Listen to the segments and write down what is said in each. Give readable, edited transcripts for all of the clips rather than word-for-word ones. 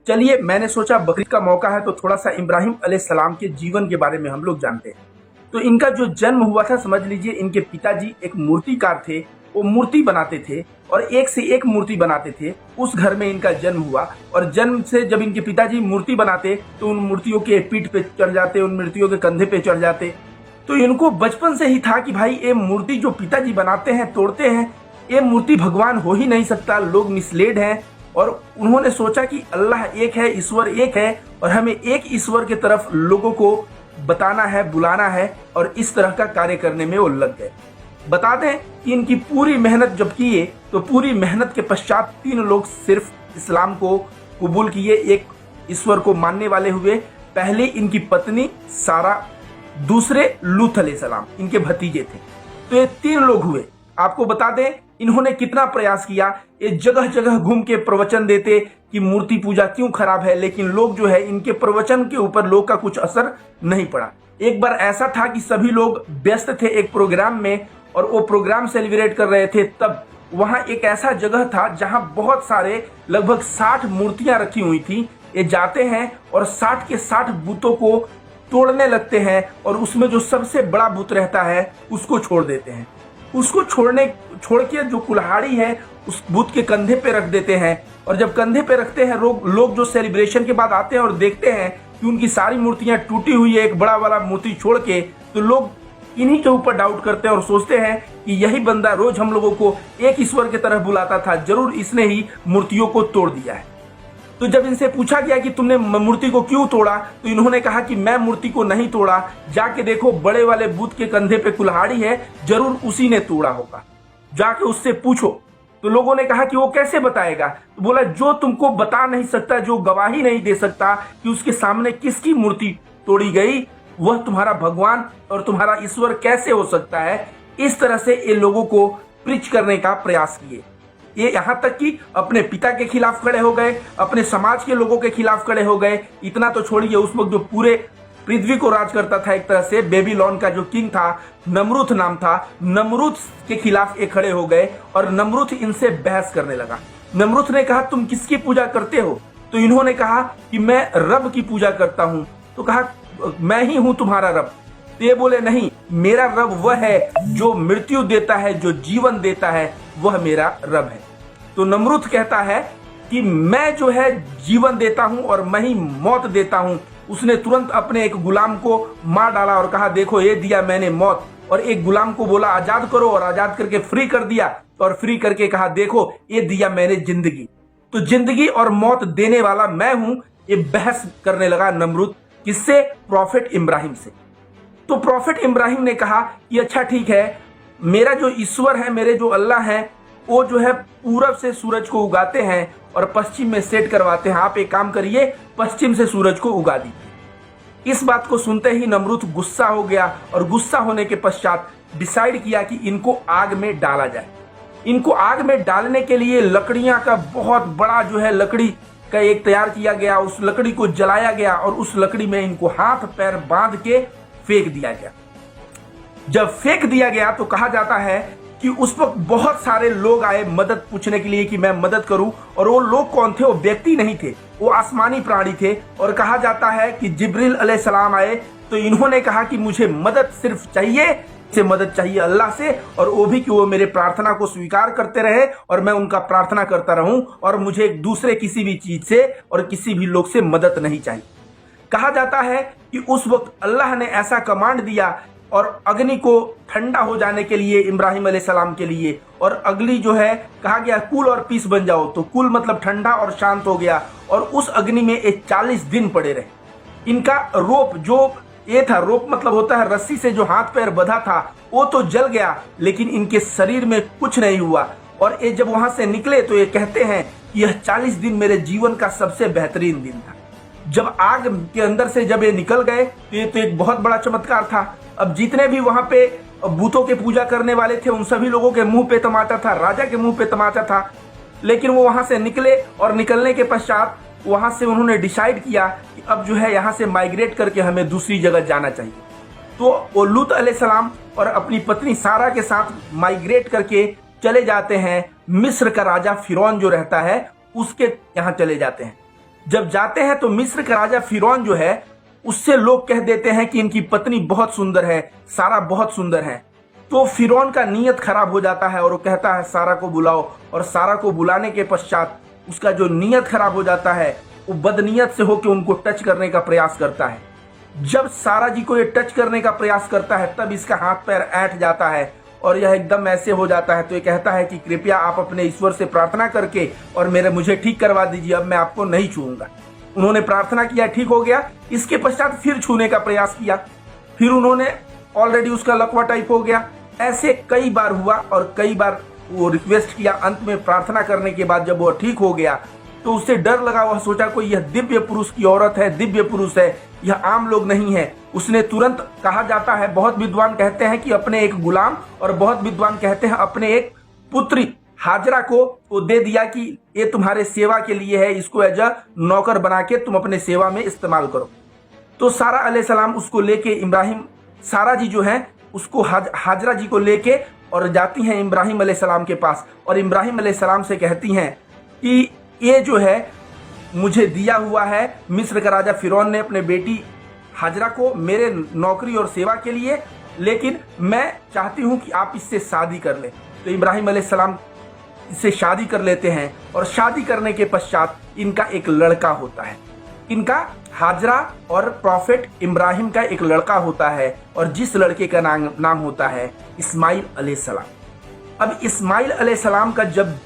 चलिए मैंने सोचा बकरीद का मौका है तो थोड़ा सा इब्राहिम अलैहिस्सलाम के जीवन के बारे में हम लोग जानते हैं। तो इनका जो जन्म हुआ था, समझ लीजिए इनके पिताजी एक मूर्तिकार थे, वो मूर्ति बनाते थे और एक से एक मूर्ति बनाते थे। उस घर में इनका जन्म हुआ और जन्म से जब इनके पिताजी मूर्ति बनाते तो उन मूर्तियों के पीठ पे चढ़ जाते, उन मूर्तियों के कंधे पे चढ़ जाते। तो इनको बचपन से ही था कि भाई ये मूर्ति जो पिताजी बनाते हैं, तोड़ते हैं, ये मूर्ति भगवान हो ही नहीं सकता, लोग मिसलेड हैं। और उन्होंने सोचा कि अल्लाह एक है, ईश्वर एक है और हमें एक ईश्वर की तरफ लोगों को बताना है, बुलाना है, और इस तरह का कार्य करने में वो लग गए। बता दें कि इनकी पूरी मेहनत जब किए तो पूरी मेहनत के पश्चात 3 लोग सिर्फ इस्लाम को कबूल किए, एक ईश्वर को मानने वाले हुए। पहले इनकी पत्नी सारा, दूसरे लूत अलैहिस्सलाम, इनके भतीजे थे। तो ये 3 लोग हुए। आपको बता दें इन्होंने कितना प्रयास किया, ये जगह जगह घूम के प्रवचन देते कि मूर्ति पूजा क्यों खराब है, लेकिन लोग जो है इनके प्रवचन के ऊपर लोग का कुछ असर नहीं पड़ा। एक बार ऐसा था कि सभी लोग व्यस्त थे एक प्रोग्राम में और वो प्रोग्राम सेलिब्रेट कर रहे थे, तब वहां एक ऐसा जगह था जहां बहुत सारे लगभग 60 मूर्तियां रखी हुई थी। ये जाते हैं और 60 के 60 बुतों को तोड़ने लगते हैं और उसमें जो सबसे बड़ा बुत रहता है उसको छोड़ देते हैं। उसको छोड़ के जो कुल्हाड़ी है उस बुत के कंधे पे रख देते हैं। और जब कंधे पे रखते हैं लोग जो सेलिब्रेशन के बाद आते हैं और देखते हैं कि उनकी सारी मूर्तियां टूटी हुई है एक बड़ा वाला मूर्ति छोड़ के, तो लोग इन्हीं के ऊपर डाउट करते हैं और सोचते हैं कि यही बंदा रोज हम लोगों को एक ईश्वर की तरह बुलाता था, जरूर इसने ही मूर्तियों को तोड़ दिया है। तो जब इनसे पूछा गया कि तुमने मूर्ति को क्यों तोड़ा, तो इन्होंने कहा कि मैं मूर्ति को नहीं तोड़ा, जाके देखो बड़े वाले बुत के कंधे पे कुल्हाड़ी है, जरूर उसी ने तोड़ा होगा, जाके उससे पूछो। तो लोगों ने कहा कि वो कैसे बताएगा, तो बोला जो तुमको बता नहीं सकता, जो गवाही नहीं दे सकता कि उसके सामने किसकी मूर्ति तोड़ी गई, वह तुम्हारा भगवान और तुम्हारा ईश्वर कैसे हो सकता है। इस तरह से ये लोगों को प्रीच करने का प्रयास किए। ये यहाँ तक कि अपने पिता के खिलाफ खड़े हो गए, अपने समाज के लोगों के खिलाफ खड़े हो गए। इतना तो छोड़िए, उस वक्त जो पूरे पृथ्वी को राज करता था एक तरह से, बेबीलोन का जो किंग था, नमरूद नाम था, नमरूद के खिलाफ ये खड़े हो गए और नमरूद इनसे बहस करने लगा। नमरूद ने कहा तुम किसकी पूजा करते हो, तो इन्होंने कहा कि मैं रब की पूजा करता हूं। तो कहा मैं ही हूं तुम्हारा रब। तो ये बोले नहीं, मेरा रब वह है जो मृत्यु देता है, जो जीवन देता है, वह मेरा रब है। तो नमरूद कहता है कि मैं जो है जीवन देता हूं और मैं ही मौत देता हूं। उसने तुरंत अपने एक गुलाम को मार डाला और कहा देखो ये दिया मैंने मौत, और एक गुलाम को बोला आजाद करो और आजाद करके फ्री कर दिया, और फ्री करके कहा देखो ये दिया मैंने जिंदगी। तो जिंदगी और मौत देने वाला मैं हूं। ये बहस करने लगा नमरूद, किससे? प्रॉफिट इब्राहिम से। तो प्रॉफिट इब्राहिम ने कहा कि अच्छा ठीक है, मेरा जो ईश्वर है, मेरे जो अल्लाह है, वो जो है पूरब से सूरज को उगाते हैं और पश्चिम में सेट करवाते हैं। आप एक काम करिए, पश्चिम से सूरज को उगा दीजिए। इस बात को सुनते ही नमरूद गुस्सा हो गया और गुस्सा होने के पश्चात डिसाइड किया कि इनको आग में डाला जाए। इनको आग में डालने के लिए लकड़ियां का बहुत बड़ा जो है लकड़ी का एक तैयार किया गया, उस लकड़ी को जलाया गया और उस लकड़ी में इनको हाथ पैर बांध के फेंक दिया गया। जब फेंक दिया गया तो कहा जाता है कि उस वक्त बहुत सारे लोग आए मदद पूछने के लिए कि मैं मदद करूं, और वो लोग कौन थे? वो व्यक्ति नहीं थे, वो आसमानी प्राणी थे। और कहा जाता है कि जिब्रील अलैहिस्सलाम आए तो इन्होंने कहा कि मुझे मदद सिर्फ चाहिए, से मदद चाहिए अल्लाह से, और वो भी कि वो मेरे प्रार्थना को स्वीकार करते रहे और मैं उनका प्रार्थना करता रहूं, और मुझे दूसरे किसी भी चीज से और किसी भी लोग से मदद नहीं चाहिए। कहा जाता है कि उस वक्त अल्लाह ने ऐसा कमांड दिया और अग्नि को ठंडा हो जाने के लिए इब्राहिम अलैहिस्सलाम के लिए, और अग्नि जो है कहा गया कूल और पीस बन जाओ, तो कूल मतलब ठंडा और शांत हो गया, और उस अग्नि में ये 40 दिन पड़े रहे। इनका रोप जो ये था, रोप मतलब होता है रस्सी से जो हाथ पैर बंधा था, वो तो जल गया, लेकिन इनके शरीर में कुछ नहीं हुआ। और ये जब वहां से निकले तो ये कहते हैं कि यह 40 दिन मेरे जीवन का सबसे बेहतरीन दिन था। जब आग के अंदर से जब ये निकल गए तो ये तो एक बहुत बड़ा चमत्कार था। अब जितने भी वहां पे बूतों के पूजा करने वाले थे उन सभी लोगों के मुंह पे तमाचा था, राजा के मुंह पे तमाचा था, लेकिन वो वहां से निकले और निकलने के पश्चात वहां से उन्होंने डिसाइड किया कि अब जो है यहाँ से माइग्रेट करके हमें दूसरी जगह जाना चाहिए। तो वो लूत अलैहिस्सलाम और अपनी पत्नी सारा के साथ माइग्रेट करके चले जाते हैं। मिस्र का राजा फिरौन जो रहता है उसके यहाँ चले जाते हैं। जब जाते हैं तो मिस्र का राजा फिरौन जो है उससे लोग कह देते हैं कि इनकी पत्नी बहुत सुंदर है, सारा बहुत सुंदर है। तो फिरौन का नीयत खराब हो जाता है और वो कहता है सारा को बुलाओ, और सारा को बुलाने के पश्चात उसका जो नीयत खराब हो जाता है, वो बदनीयत से होकर उनको टच करने का प्रयास करता है। जब सारा जी को ये टच करने का प्रयास करता है तब इसका हाथ पैर ऐंठ जाता है और यह एकदम ऐसे हो जाता है। तो ये कहता है कि कृपया आप अपने ईश्वर से प्रार्थना करके और मुझे ठीक करवा दीजिए, अब मैं आपको नहीं छूऊंगा। उन्होंने प्रार्थना किया, ठीक हो गया। इसके पश्चात फिर छूने का प्रयास किया, फिर उन्होंने ऑलरेडी उसका लकवा टाइप हो गया। ऐसे कई बार हुआ और कई बार वो रिक्वेस्ट किया। अंत में प्रार्थना करने के बाद जब वो ठीक हो गया तो उसे डर लगा। वह सोचा कोई यह दिव्य पुरुष की औरत है, दिव्य पुरुष है, यह आम लोग नहीं है। उसने तुरंत, कहा जाता है, बहुत विद्वान कहते हैं कि अपने एक गुलाम और बहुत विद्वान कहते हैं अपने एक पुत्री हाजरा को वो दे दिया कि ये तुम्हारे सेवा के लिए है, इसको एज अ नौकर बना के तुम अपने सेवा में इस्तेमाल करो। तो सारा अलैहिस्सलाम उसको लेके इब्राहिम, सारा जी जो है उसको हाजरा जी को लेके और जाती हैं इब्राहिम अलैहिस्सलाम के पास, और इब्राहिम अलैहिस्सलाम से कहती हैं कि ये जो है मुझे दिया हुआ है मिस्र का राजा फिरौन ने अपने बेटी हाजरा को मेरे नौकरी और सेवा के लिए, लेकिन मैं चाहती हूं कि आप इससे शादी कर लें। तो इब्राहिम अलैहिस्सलाम इससे शादी कर लेते हैं और शादी करने के पश्चात इनका एक लड़का होता है। इनका हाजरा और प्रॉफिट इब्राहिम का एक लड़का होता है, और जिस लड़के का नाम होता है इस्माइल अलैहिस्सलाम। अब इस्माइल अलैहिस्सलाम का जब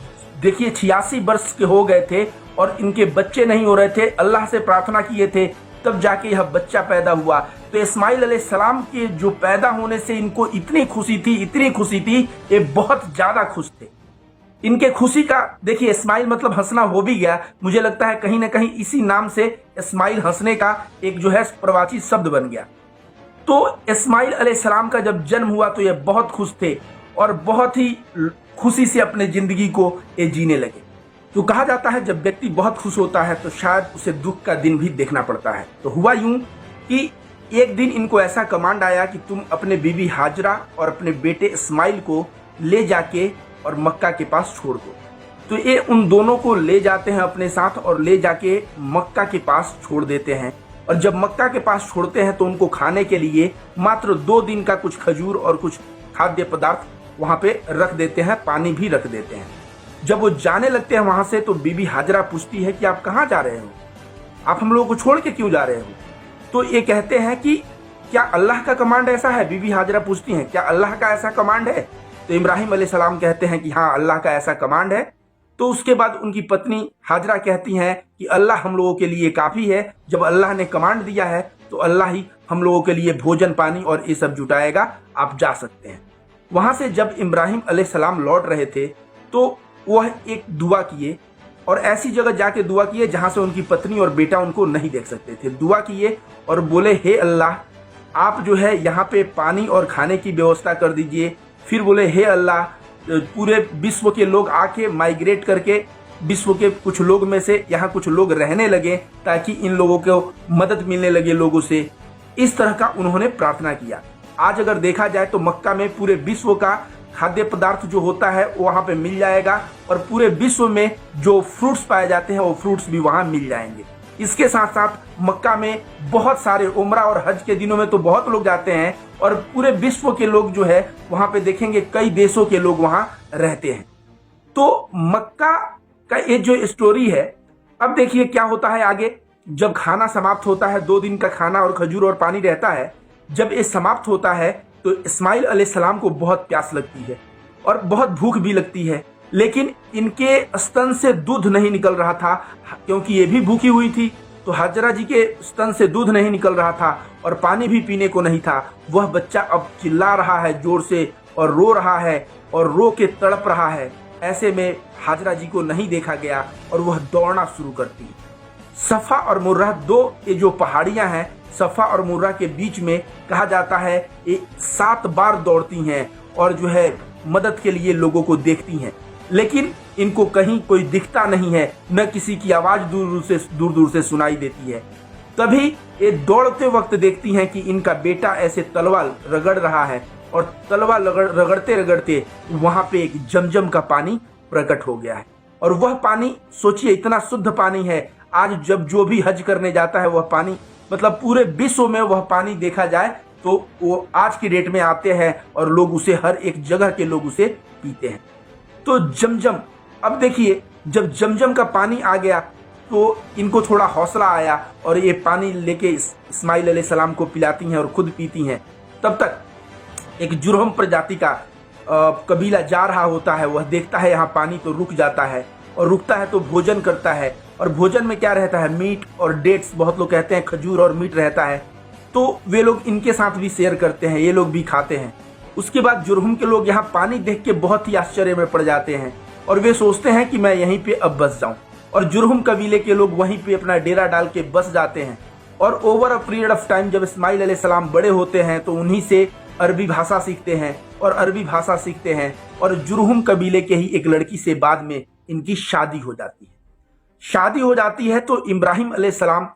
देखिए 86 वर्ष के हो गए थे और इनके बच्चे नहीं हो रहे थे, अल्लाह से प्रार्थना किए थे, तब जाके यह बच्चा पैदा हुआ। तो इस्माइल अलैहिस्सलाम के जो पैदा होने से इनको इतनी खुशी थी, इतनी खुशी थी, ये बहुत ज्यादा खुश थे। इनके खुशी का देखिए, इस्माइल मतलब हंसना हो भी गया। मुझे लगता है कहीं ना कहीं इसी नाम से इस्माइल हंसने का एक जो है प्रवाची शब्द बन गया। तो इस्माइल अलैहिस्सलाम का जब जन्म हुआ तो ये बहुत खुश थे और बहुत ही खुशी से अपने जिंदगी को ये जीने लगे। तो कहा जाता है जब व्यक्ति बहुत खुश होता है तो शायद उसे दुख का दिन भी देखना पड़ता है। तो हुआ यूं कि एक दिन इनको ऐसा कमांड आया कि तुम अपने बीवी हाजरा और अपने बेटे इस्माइल को ले जाके और मक्का के पास छोड़ दो। तो ये उन दोनों को ले जाते हैं अपने साथ और ले जाके मक्का के पास छोड़ देते हैं। और जब मक्का के पास छोड़ते हैं तो उनको खाने के लिए मात्र 2 दिन का कुछ खजूर और कुछ खाद्य पदार्थ वहां पे रख देते हैं, पानी भी रख देते हैं। जब वो जाने लगते हैं वहां से तो बीबी हाजरा पूछती है कि आप कहाँ जा रहे हो, आप हम लोगों को छोड़ के क्यों जा रहे हो? तो ये कहते हैं कि क्या अल्लाह का कमांड ऐसा है? बीबी हाजरा पूछती हैं क्या अल्लाह का ऐसा कमांड है? तो इब्राहिम अलैहिस्सलाम कहते हैं कि हाँ, अल्लाह का ऐसा कमांड है। तो उसके बाद उनकी पत्नी हाजरा कहती हैं कि अल्लाह हम लोगों के लिए काफ़ी है, जब अल्लाह ने कमांड दिया है तो अल्लाह ही हम लोगों के लिए भोजन पानी और ये सब जुटाएगा, आप जा सकते हैं। वहाँ से जब इब्राहिम अलैहिस्सलाम लौट रहे थे तो वह एक दुआ किए और ऐसी जगह जाके दुआ किए जहाँ से उनकी पत्नी और बेटा उनको नहीं देख सकते थे। दुआ किए और बोले हे अल्लाह, आप जो है यहाँ पे पानी और खाने की व्यवस्था कर दीजिए। फिर बोले हे अल्लाह, पूरे विश्व के लोग आके माइग्रेट करके विश्व के कुछ लोग में से यहाँ कुछ लोग रहने लगे ताकि इन लोगों को मदद मिलने लगे लोगों से। इस तरह का उन्होंने प्रार्थना किया। आज अगर देखा जाए तो मक्का में पूरे विश्व का खाद्य पदार्थ जो होता है वो वहाँ पे मिल जाएगा और पूरे विश्व में जो फ्रूट्स पाए जाते हैं वो फ्रूट्स भी वहाँ मिल जाएंगे। इसके साथ साथ मक्का में बहुत सारे उम्रा और हज के दिनों में तो बहुत लोग जाते हैं और पूरे विश्व के लोग जो है वहाँ पे देखेंगे कई देशों के लोग वहाँ रहते हैं। तो मक्का का ये जो स्टोरी है, अब देखिए क्या होता है आगे। जब खाना समाप्त होता है, 2 दिन का खाना और खजूर और पानी रहता है, जब ये समाप्त होता है तो इस्माइल अलैहिस्सलाम को बहुत प्यास लगती है और बहुत भूख भी लगती है, लेकिन इनके स्तन से दूध नहीं निकल रहा था क्योंकि ये भी भूखी हुई थी। तो हाजरा जी के स्तन से दूध नहीं निकल रहा था और पानी भी पीने को नहीं था। वह बच्चा अब चिल्ला रहा है जोर से और रो रहा है और रो के तड़प रहा है। ऐसे में हाजरा जी को नहीं देखा गया और वह दौड़ना शुरू करती है। सफ़ा और मुर्रा, 2 ये जो पहाड़ियां हैं सफ़ा और मुर्रा के बीच में, कहा जाता है ये 7 बार दौड़ती हैं और जो है मदद के लिए लोगों को देखती हैं, लेकिन इनको कहीं कोई दिखता नहीं है, न किसी की आवाज़ दूर दूर से सुनाई देती है। तभी ये दौड़ते वक्त देखती हैं कि इनका बेटा ऐसे तलवार रगड़ रहा है और तलवार रगड़ते रगड़ते वहाँ पे एक जमजम का पानी प्रकट हो गया है। और वह पानी, सोचिए, इतना शुद्ध पानी है। आज जब जो भी हज करने जाता है वह पानी, मतलब पूरे विश्व में वह पानी देखा जाए तो वो आज की डेट में आते हैं और लोग उसे, हर एक जगह के लोग उसे पीते हैं। तो जमजम, अब देखिए जब जमजम का पानी आ गया तो इनको थोड़ा हौसला आया और ये पानी लेके इस्माइल अलैहिस्सलाम को पिलाती हैं और खुद पीती हैं। तब तक एक जुरहम प्रजाति का कबीला जा रहा होता है, वह देखता है यहाँ पानी तो रुक जाता है, और रुकता है तो भोजन करता है। और भोजन में क्या रहता है, मीट और डेट्स, बहुत लोग कहते हैं खजूर और मीट रहता है, तो वे लोग इनके साथ भी शेयर करते हैं, ये लोग भी खाते हैं। उसके बाद जुरहम के लोग यहाँ पानी देख के बहुत ही आश्चर्य में पड़ जाते हैं और वे सोचते हैं कि मैं यहीं पे अब बस जाऊं, और जुरहम कबीले के लोग वहीं पे अपना डेरा डाल के बस जाते हैं। और over a period of time जब इस्माइल अलैहिस्सलाम बड़े होते हैं तो उन्हीं से अरबी भाषा सीखते हैं, और अरबी भाषा सीखते हैं और जुरहम कबीले के ही एक लड़की से बाद में इनकी शादी हो जाती है। शादी हो जाती है तो इब्राहिम अलैहिस्सलाम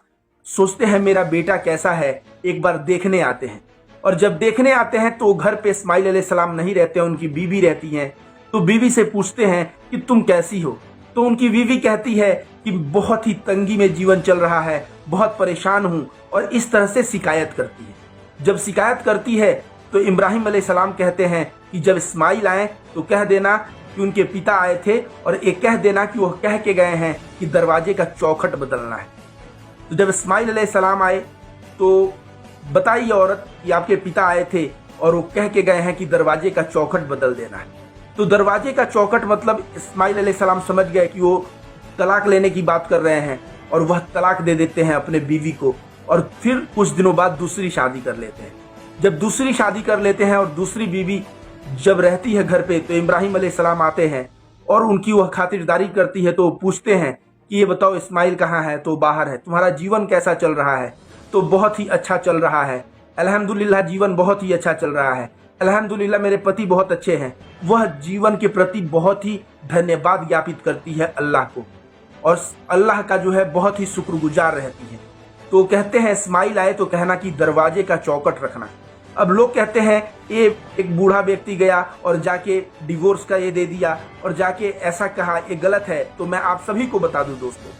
सोचते हैं मेरा बेटा कैसा है, एक बार देखने आते हैं। और जब देखने आते हैं तो घर पे इस्माइल अलैहिस्सलाम नहीं रहते, उनकी बीवी रहती हैं। तो बीवी से पूछते हैं कि तुम कैसी हो, तो उनकी बीवी कहती है कि बहुत ही तंगी में जीवन चल रहा है, बहुत परेशान हूँ, और इस तरह से शिकायत करती है। जब शिकायत करती है तो इब्राहिम अलैहिस्सलाम कहते हैं कि जब इस्माइल आए तो कह देना कि उनके पिता आए थे, और एक कह देना कि वह कह के गए हैं कि दरवाजे का चौखट बदलना है। तो जब इस्माइल अलैहिस्सलाम आए तो बताइए औरत कि आपके पिता आए थे और वो कह के गए हैं कि दरवाजे का चौखट बदल देना है। तो दरवाजे का चौखट मतलब इस्माइल अलैहिस्सलाम समझ गए कि वो तलाक लेने की बात कर रहे हैं, और वह तलाक दे देते हैं अपने बीवी को, और फिर कुछ दिनों बाद दूसरी शादी कर लेते हैं। जब दूसरी शादी कर लेते हैं और दूसरी बीवी जब रहती है घर पे, तो इब्राहिम अलैहिस्सलाम आते हैं और उनकी वह खातिरदारी करती है। तो वो पूछते हैं कि ये बताओ इस्माइल कहाँ है, तो बाहर है, तुम्हारा जीवन कैसा चल रहा है, तो बहुत ही अच्छा चल रहा है, अल्हम्दुलिल्लाह जीवन बहुत ही अच्छा चल रहा है, अल्हम्दुलिल्लाह मेरे पति बहुत अच्छे हैं। वह जीवन के प्रति बहुत ही धन्यवाद ज्ञापित करती है अल्लाह को, और अल्लाह का जो है बहुत ही शुक्रगुजार रहती है। तो कहते हैं इस्माइल आए तो कहना कि दरवाजे का चौखट रखना। अब लोग कहते हैं ये एक बूढ़ा व्यक्ति गया और जाके डिवोर्स का ये दे दिया और जाके ऐसा कहा, ये गलत है। तो मैं आप सभी को बता दूं दोस्तों,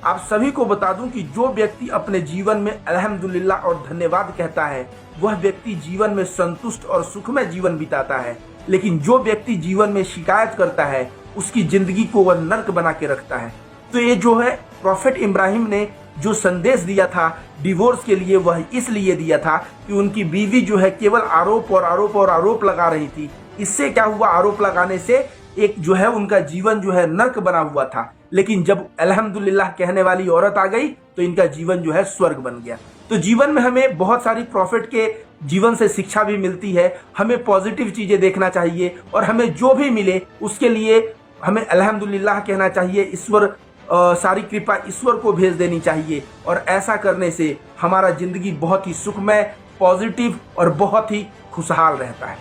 आप सभी को बता दूं कि जो व्यक्ति अपने जीवन में अल्हम्दुलिल्लाह और धन्यवाद कहता है, वह व्यक्ति जीवन में संतुष्ट और सुखमय जीवन बिताता है। लेकिन जो व्यक्ति जीवन में शिकायत करता है, उसकी जिंदगी को वह नर्क बना के रखता है। तो ये जो है प्रॉफेट इब्राहिम ने जो संदेश दिया था डिवोर्स के लिए, वह इसलिए दिया था कि उनकी बीवी जो है केवल आरोप और आरोप और आरोप लगा रही थी। इससे क्या हुआ, आरोप लगाने से एक जो है उनका जीवन जो है नर्क बना हुआ था। लेकिन जब अल्हम्दुलिल्लाह कहने वाली औरत आ गई तो इनका जीवन जो है स्वर्ग बन गया। तो जीवन में हमें बहुत सारी प्रॉफिट के जीवन से शिक्षा भी मिलती है। हमें पॉजिटिव चीजें देखना चाहिए, और हमें जो भी मिले उसके लिए हमें अल्हम्दुलिल्लाह कहना चाहिए। ईश्वर सारी कृपा ईश्वर को भेज देनी चाहिए, और ऐसा करने से हमारा जिंदगी बहुत ही सुखमय, पॉजिटिव और बहुत ही खुशहाल रहता है।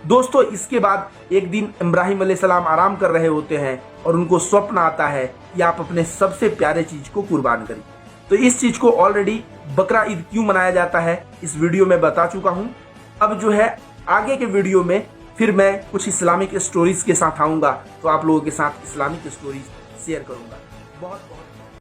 दोस्तों, इसके बाद एक दिन इब्राहिम अलैहिस्सलाम आराम कर रहे होते हैं और उनको स्वप्न आता है कि आप अपने सबसे प्यारे चीज को कुर्बान करें। तो इस चीज को ऑलरेडी बकरा ईद क्यों मनाया जाता है इस वीडियो में बता चुका हूं। अब जो है आगे के वीडियो में फिर मैं कुछ इस्लामिक स्टोरीज के साथ आऊंगा, तो आप लोगों के साथ इस्लामिक स्टोरीज शेयर करूंगा। बहुत